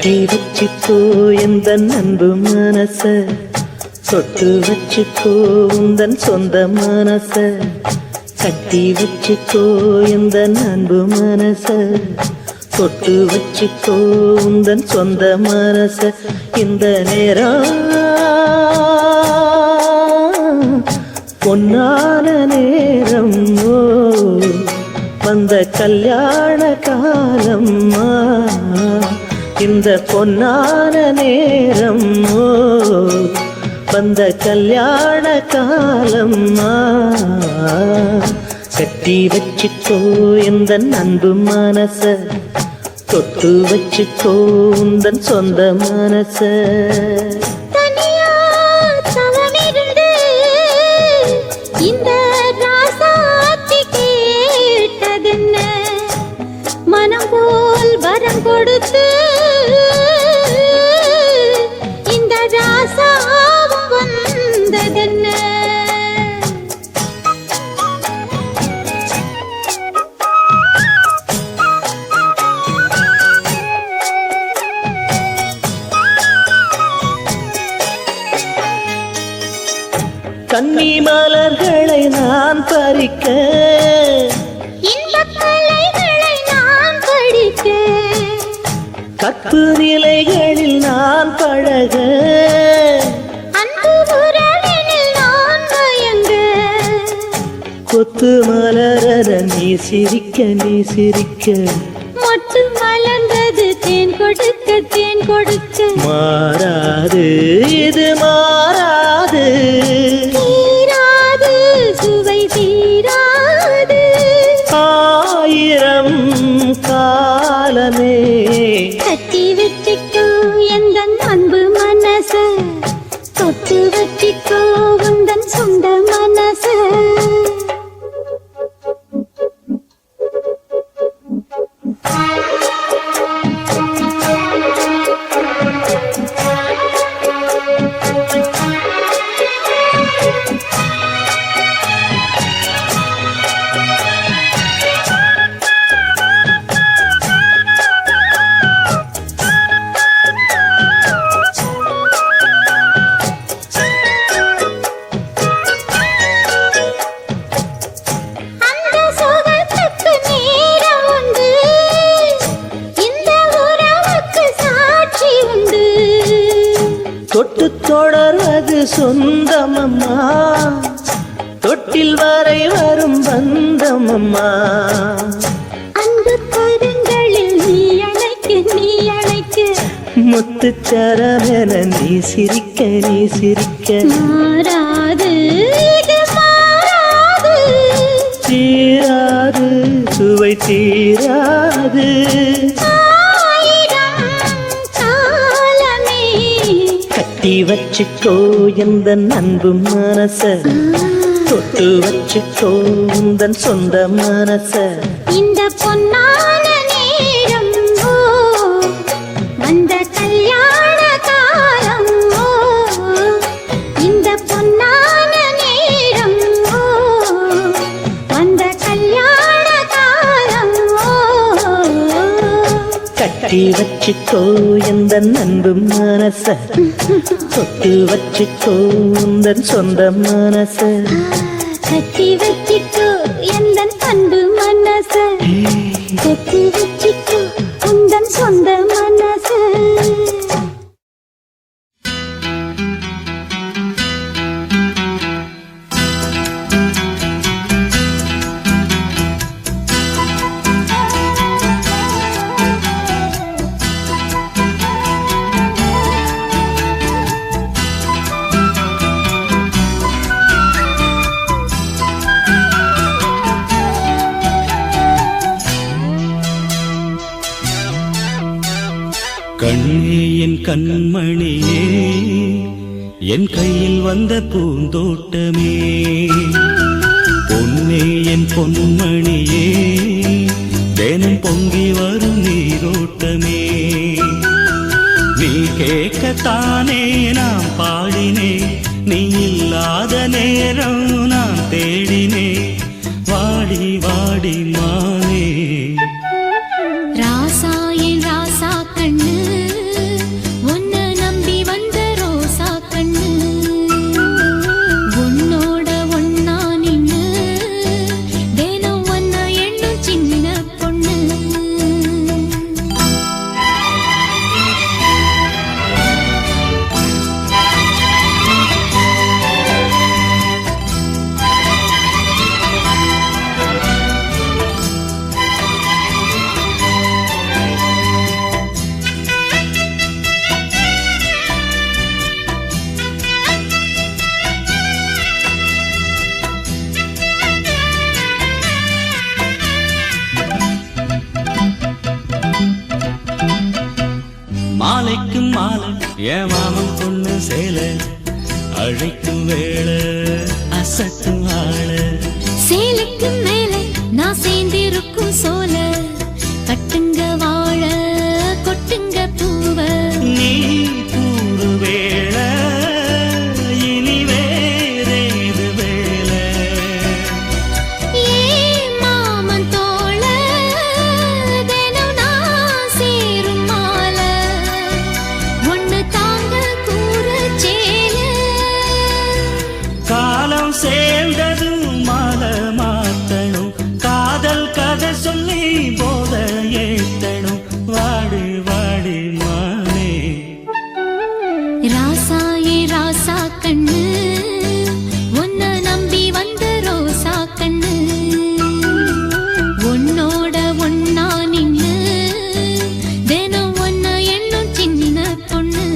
கட்டி வச்சுக்கோ எந்த அன்பு மனச, தொட்டு வச்சுக்கோ உந்தன் சொந்த மனச. கட்டி வச்சுக்கோ எந்த அன்பு மனச, தொட்டு வச்சுக்கோ உந்தன் சொந்த மனச. இந்த நேரம் பொன்னான நேரம், வந்த கல்யாண காலம். இந்த பொன்னான நேரம், வந்த கல்யாண காலம். கட்டி வச்சுக்கோ எந்த அன்பு மனச, தொட்டு வச்சுக்கோ உந்தன் சொந்த மனச. இந்த ராசாத்தி கேட்டதென்ன, மனம் போல் வரம் கொடுத்து இந்த ராசாவும் வந்ததென்ன. கன்னி மலர்களை நான் பறிக்க, இன்பக் கலைகளை நான் படிக்க, கற்பு நிலைகளில் நான் பழக, அன்பு உறவினில் நான் மயங்க. கொத்து மலர நீ சிரிக்க நீ சிரிக்க, மொட்டு மலர்ந்தது தேன் கொடுக்க தேன் கொடுக்க. மாறாது இது மாறாது, தீராது சுவை தீராது. ஆயிரம் காலமே கட்டி வச்சுக்கோ எந்த அன்பு மனச, தொட்டு வச்சுக்கோ உந்தன் சொந்த மனச. தொட்டு தொடர்வது சொந்தமம்மா, தொட்டில் வரை வரும் பந்தமம்மா. அன்பு கரங்களில் நீ அழைக்க நீ அழைக்க, முத்துச்சரமென நீ சிரிக்க நீ சிரிக்க. மாறாது இது மாறாது, தீராது சுவை தீராது. கட்டி வச்சுக்கோ எந்த அன்பு மனச, தொட்டு வச்சுக்கோ உந்தன் சொந்த மனச. இந்த பொன்னான நேரம், வந்த கல்யாண காலம். இந்த பொன்னான நேரம், வந்த கல்யாண காலம். கட்டி வச்சுக்கோ எந்த அன்பு மனச, தொட்டு வச்சுக்கோ உந்தன் சொந்த மனச. கட்டி வச்சுக்கோ எந்த அன்பு மனச, தொட்டு வச்சுக்கோ உந்தன் சொந்த மனச. கண்ணே என் கண்மணியே, என் கையில் வந்த பூந்தோட்டமே. பொன்னே என் பொன்மணியே, தினம் பொங்கி வரும் நீரோட்டமே. நீ கேட்கத்தானே நான் பாடினேன், நீ இல்லாத நேரம் நான் தேடினேன். வாடி வாடி மானே, ராசா என் ராசா கண்ணு, மாலை என் மாமன் பொண்ணு சேலை அழைக்கும் வேளை அசத்தும் ஆள சேலைக்கு மேலே நான் சேர்ந்திருக்கும் சோல கட்டுங்க வாழ கொட்டுங்க பூவ நீ கூறு வேளை இனி வேறேது வேளை ஏ மாமன் தோள தினம் நான் சேரும் மால ஒண்ணு தாங்க கூற சேல காலம் சேர்ந்ததும் மாலை மாத்தணும் காதல் கதை சொல்லி போத ஏத்தணும் வாடி வாடி மானே ராசாயே ராசா கண்ணு உன்னை நம்பி வந்த ரோசா கண்ணு உன்னோட ஒன்னா நின்னு தினம் ஒன்ன எண்ணும் சின்ன பொண்ணு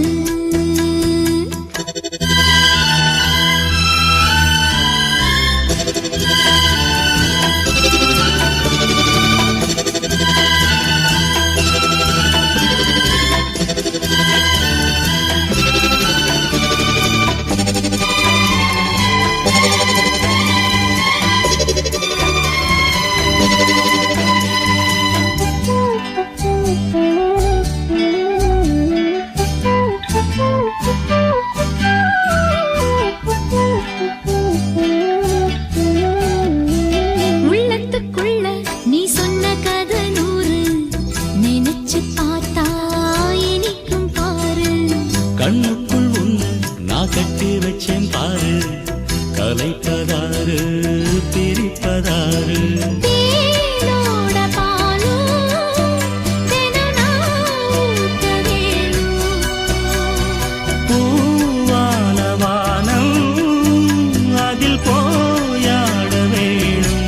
உள்ளத்துக்குள்ள நீ சொன்ன கதை நூறு நினைச்சு பார்த்தா இனிக்கும் பாரு கண்ணுக்குள் ஒண்ணு நான் கட்டி வச்சேன் பாரு கலைப்பதாரு பிரிப்பதாரு தேனோட பாலும் தினம் நான் ஊத்த வேணும் பூவான வானம் அதில் போயாட வேணும்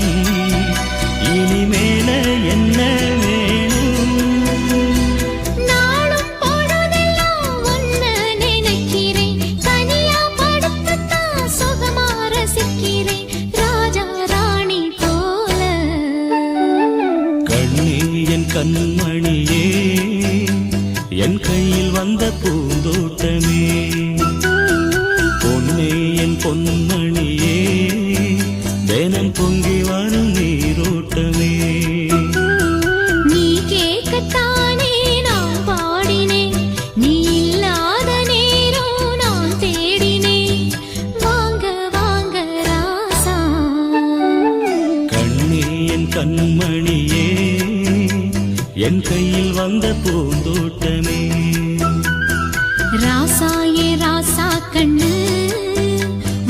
இனிமேல என்ன வேணும் நாளும் பொழுதெல்லாம் ஒன்ன நினைக்கிறேன் தனியா படுத்துத்தான் சுகமா ரசிக்கிறேன் ராஜா ராணி போல கண்ணே என் கண்மணியே என் கையில் வந்த பூந்தோட்டமே பொன்னே என் பொன்மணியே தினம் பொங்கி வரும் நீரோட்டமே நீ கேட்கத்தானே நான் பாடினேன் நீ இல்லாத நேரம் நான் தேடினேன் வாங்க வாங்க ராசா கண்ணே என் கண்மணியே என் கையில் வந்த பூந்தோட்டமே ராசாயே ராசா கண்ணு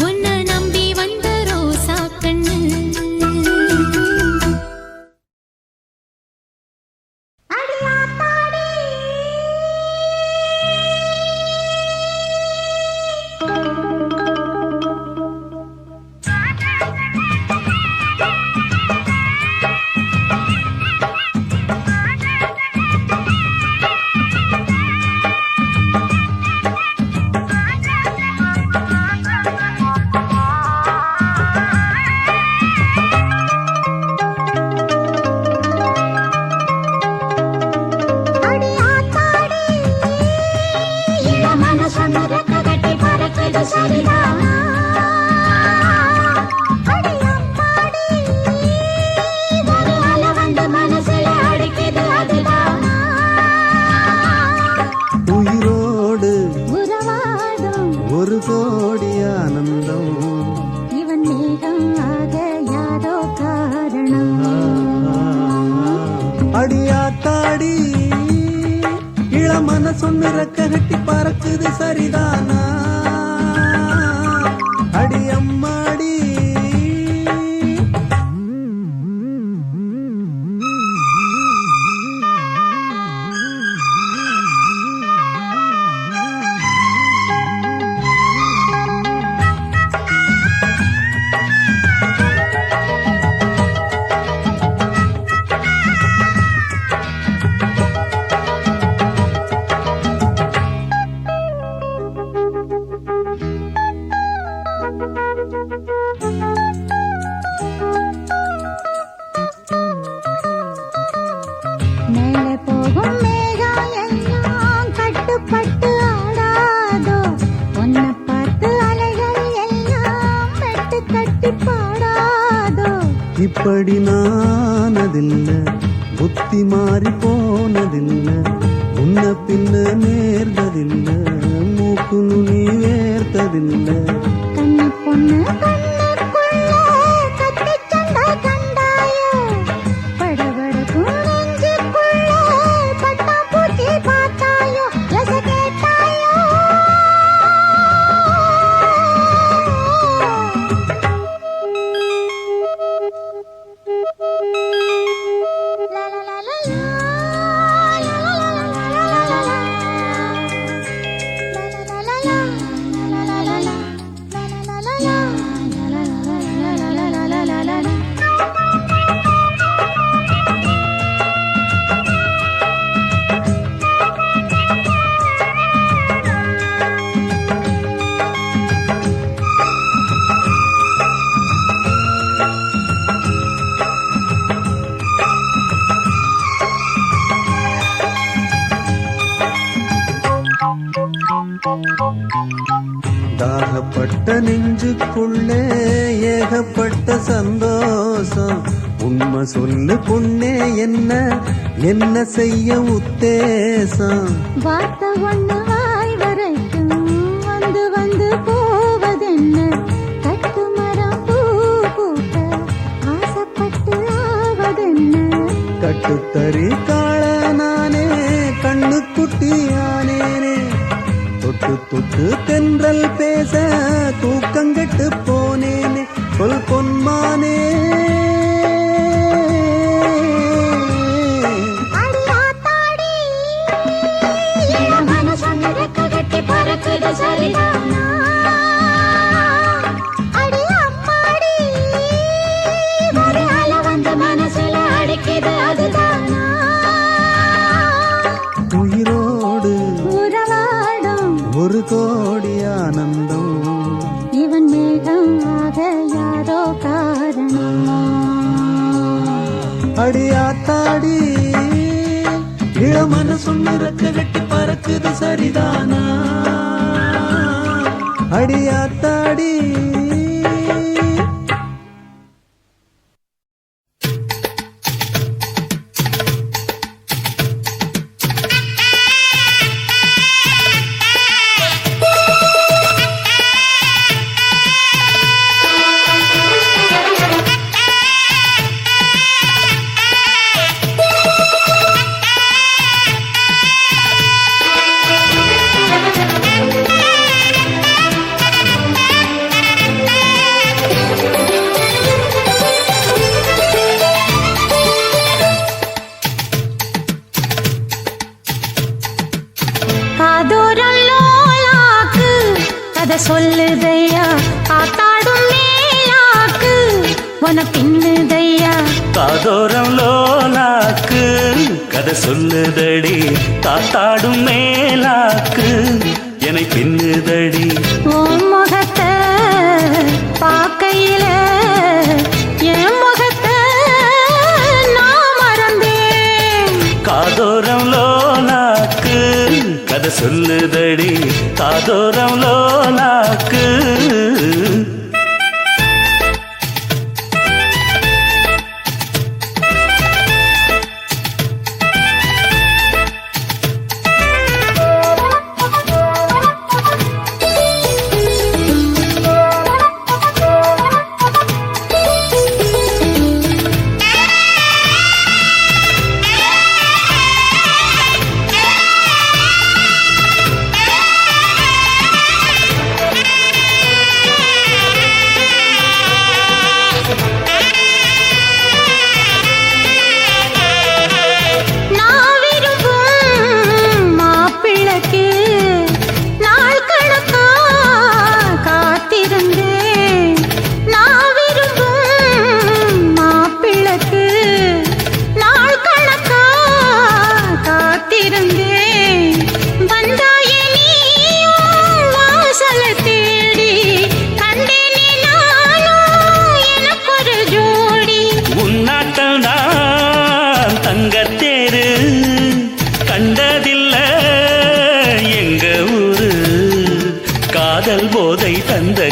உன்னை நம்பி வந்த ரோசா கண்ணு உயிரோடு உறவாடும் ஒரு கோடி ஆனந்தம் இவன் மேகம் ஆக யாரோ காரணம் அடியாத்தாடி இளமன சொன்னு ரெக்க கட்டி பறக்குது சரிதானா அடி அம்மாடி அப்படி நானதில்ல புத்தி மாறி போனதில்ல முன்ன பின்ன நேர்ந்ததில்ல மூக்கு நுனி வேர்த்ததில்ல கண்ணு பொண்ணு கண்ணுக்குள்ள கத்திச் சண்டை கண்டாயோ படபடக்கும் நெஞ்சுக்குள்ள பட்டாம்பூச்சி பார்த்தாயோ எச கேட்டாயோ லா லா லா லா லா, லா லா லா லா லா லா லா லா. தாகப்பட்ட நெஞ்சுக்குள்ளே ஏகப்பட்ட சந்தோஷம் உண்மை சொல்லு பொண்ணே என்ன செய்ய உத்தேசம் வார்த்தை ஒண்ணு வாய் வரைக்கும் வந்து வந்து போவதென்ன கட்டு மரம் பூ பூக்க ஆசைப்பட்டு ஆவதென்ன கட்டுத்தறி காள நானே கண்ணு குட்டியானேனே தொட்டு தொட்டு தென்றல் பேச தூக்கங்கெட்டு போனேனே சொல் பொன்மானே அடி ஆத்தாடி என் மனசு ரெக்க கட்டி பறக்குது சரிதானா அடி அம்மாடி ஒரு அலை வந்து மனசுல அடிக்குது அதுதானா உயிரோடு உறவாடும் ஒரு கோடி ஆனந்தம் இவன் மேகம் ஆக யாரோ காரணம் அடியாத்தாடி இளமன சொன்ன ரெக்க கட்டி பறக்குது சரிதானா அடியாத்தாடி காதோரம் லோலாக்கு கதை சொல்லுதையா காத்தாடும் மேலாக்கு உன பின்னுதையா காதோரம் லோலாக்கு கதை சொல்லுதடி காத்தாடும் மேலாக்கு என்னை பின்னுதடி உன் முகத்தை பார்க்கையில என் முகத்தை நான் மறந்தேன் காதோரம் லோலாக்கு கதை சொல்லுதடி காதோரம் லோலாக்கு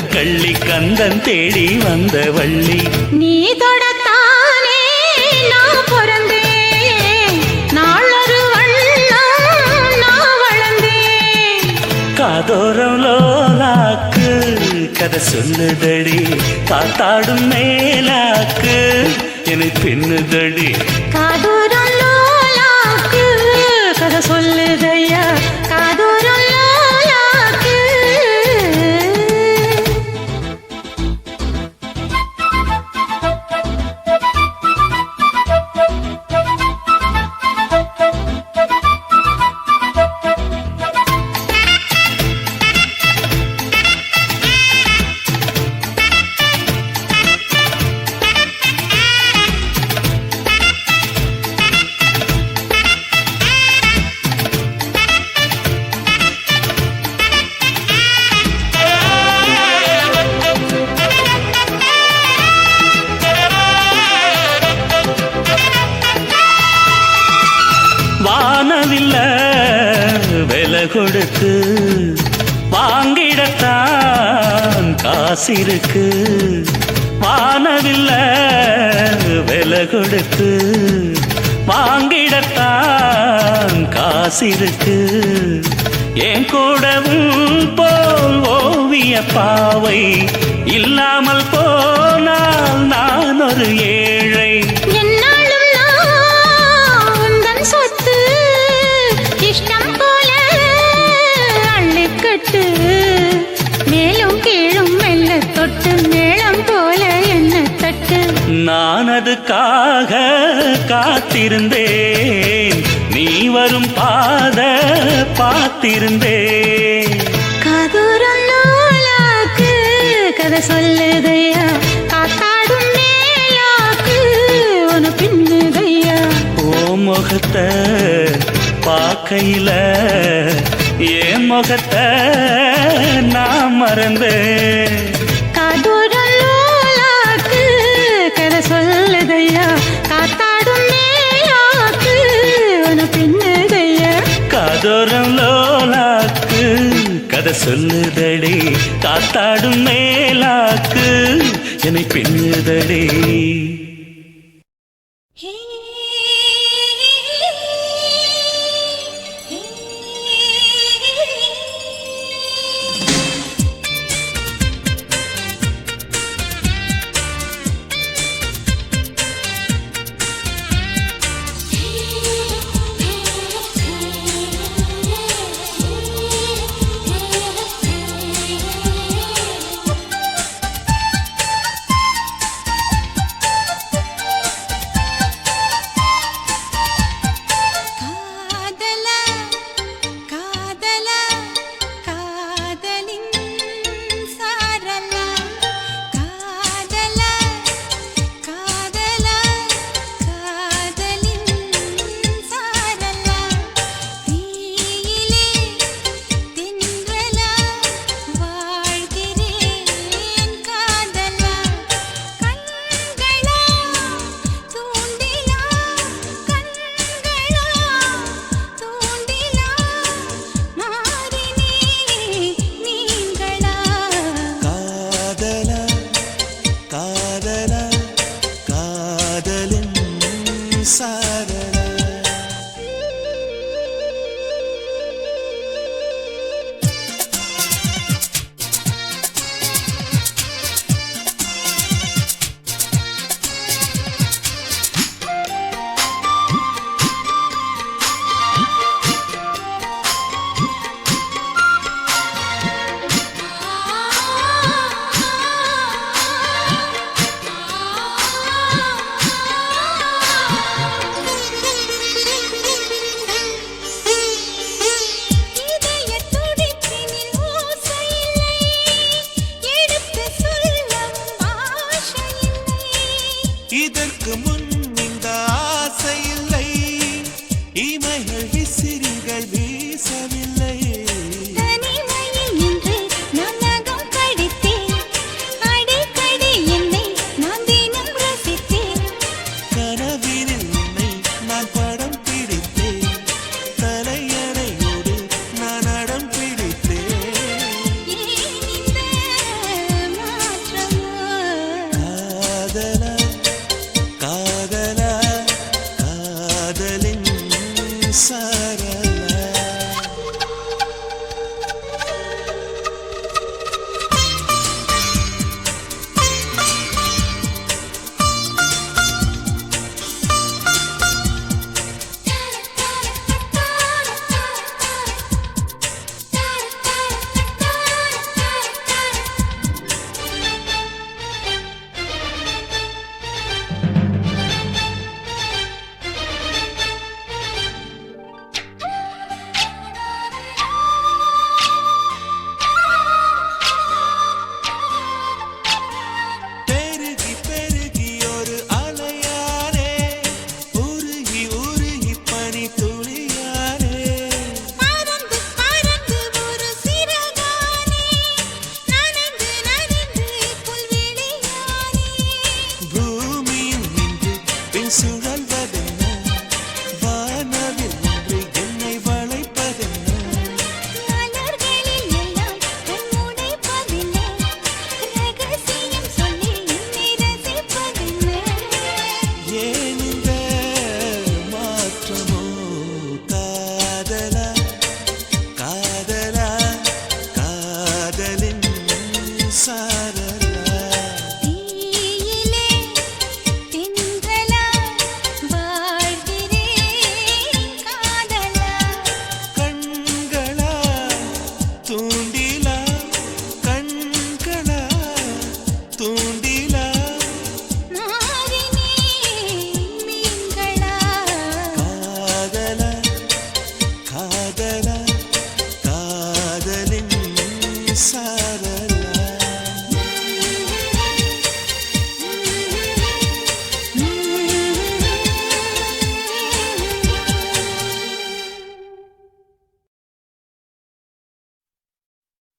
கள்ளி கந்தன் தேடி வந்த வள்ளி நீ தொடத்தான் காதோரம் லோலாக்கு கதை சொல்லுதடி காத்தாடும் மேலாக்கு என்னை பின்னுதடி காதோரம் லோலாக்கு கதை சொல்லுதையா காதோரம் லோலாக்கு வானவில்ல விலை கொடுத்து வாங்கிடத்தான் காசிருக்கு வானவில்ல விலை கொடுத்து வாங்கிடத்தான் காசிருக்கு என் கூடவும் போல் ஓவிய பாவை இல்லாமல் போனால் நான் ஒரு ஏழை என்னாலும் நான் உந்தன் சொத்து இஷ்டம் போல அள்ளிக்கட்டு மேலும் கீழும் மெல்ல தொட்டு மேளம் போல என்ன தட்டு நான் அதுக்காக காத்திருந்தேன் நீ வரும் பாத பார்த்திருந்தேன் காதோரம் லோலாக்கு கதை சொல்லுதையா காத்தாடும் மேலாக்கு உன பின்னுதையா ஓ முகத்தை பார்க்கையில என் முகத்தை நான் மறந்தேன் காதோரம் லோலாக்கு கதை சொல்லுதையா காத்தாடும் மேலாக்கு உன பின்னுதையா காதோரம் லோலாக்கு கதை சொல்லுதடி காத்தாடும் மேலாக்கு என்னை பின்னுதடி இதற்கு முன் இந்த ஆசை இல்லை, இமைகள் விசிறிகள் வீசவில்லை. தனிமையில் நின்று நான் நகம் கடித்தேன், அடிக்கடி என்னை நான் தினம் ரசித்தேன். கனவினில் உன்னை நான் படம் பிடித்தேன், தலையணையோடு நான் அடம் பிடித்தேன். ஏன் இந்த மாற்றமோ? காதலா காதலா காதலின் சாரலா.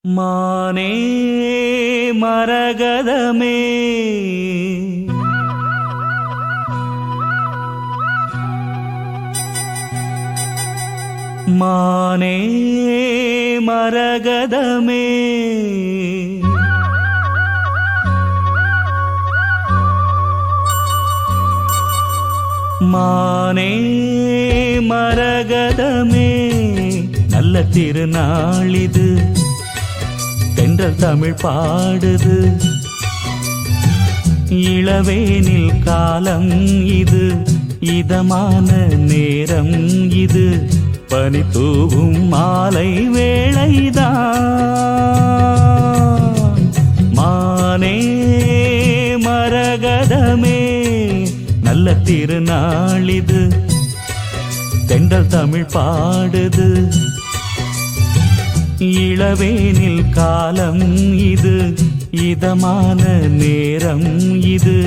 மானே மரகதமே மானே மரகதமே மானே மரகதமே நல்ல திருநாளிது தென்றல் தமிழ் பாடுது இளவேனில் காலம் இது இதமான நேரம் இது பனி தூவும் மாலை வேளைதான் மானே மரகதமே நல்ல திருநாளிது தென்றல் தமிழ் பாடுது இளவேனில் காலம் இது இதமான நேரம் இது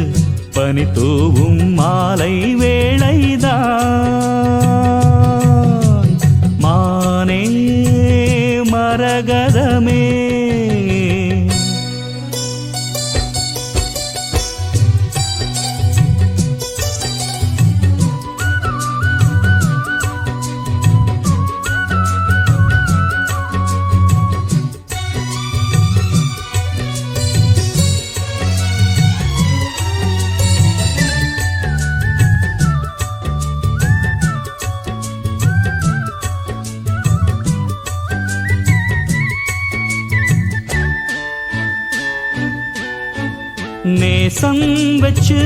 பனி தூவும் மாலை வேளைதான் மானே மரகதமே நேசம் வச்சு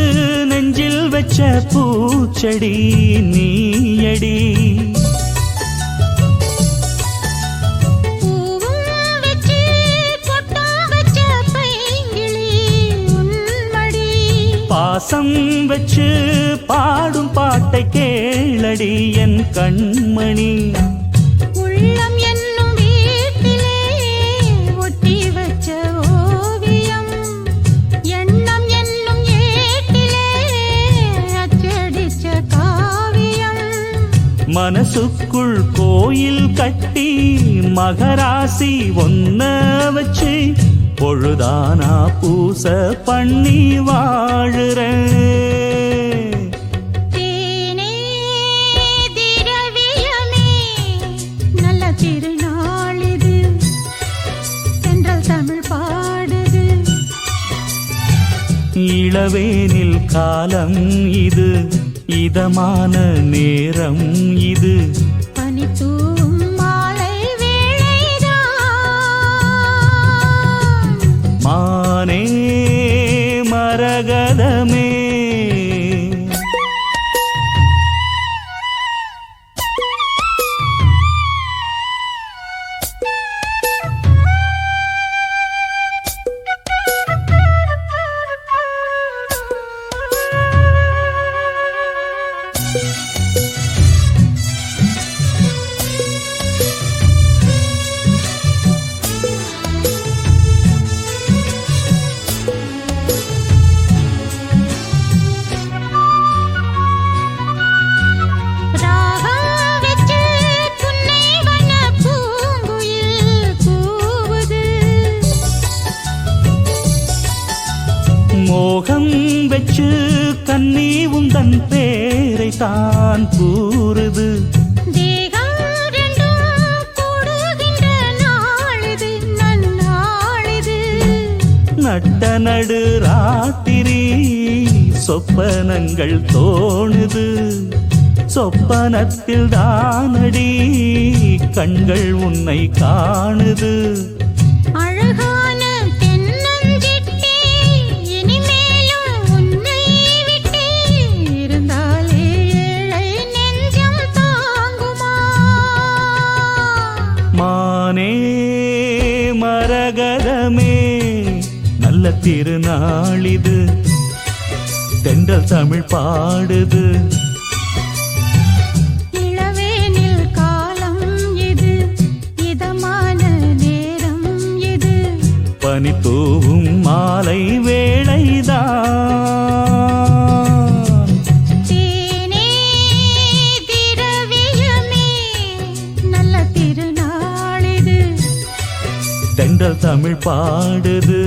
நெஞ்சில் வச்ச பூச்செடி நீயடி பாசம் வச்சு பாடும் பாட்டை கேளடி என் கண்மணி உள்ளம் என்னும் வீட்டிலே ஒட்டி வச்ச ஓவியம் எண்ணம் என்னும் ஏட்டிலே அச்சடிச்ச காவியம் மனசுக்குள் கோயில் கட்டி மகராசி ஒன்ன வச்சு பொழுதானா பூச பண்ணி வாழுறேன் தேனே திரவியமே நல்ல திருநாளிது தென்றல் தமிழ் பாடுது இளவேனில் காலம் இது இதமான நேரம் இது பனி தூவும் மாலை வேளைதான் மானே மரகதமே ராகம் வெச்சு புன்னை வண்ண பூங்குயில் கூவுது மோகம் வச்சு கண்ணி உந்தன் பேரை தான் கூறுது தேகம் ரெண்டும் கூடுகின்ற நாளிது நன்னாளிது நட்ட நடு ராத்திரி சொப்பனங்கள் தோணுது சொப்பனத்தில் தானடி கண்கள் உன்னை காணுது அழகான தென்னஞ்சிட்டே இனிமேலும் உன்னை விட்டே இருந்தாலே ஏழை நெஞ்சம் தாங்குமா மானே மரகதமே நல்ல திருநாளிது தென்றல் தமிழ் பாடுது இளவேனில் காலம் இது இதமான நேரம் இது பனி தூவும் மாலை வேளைதான் தேனே திரவியமே நல்ல திருநாளிது தென்றல் தென்றல் தமிழ் பாடுது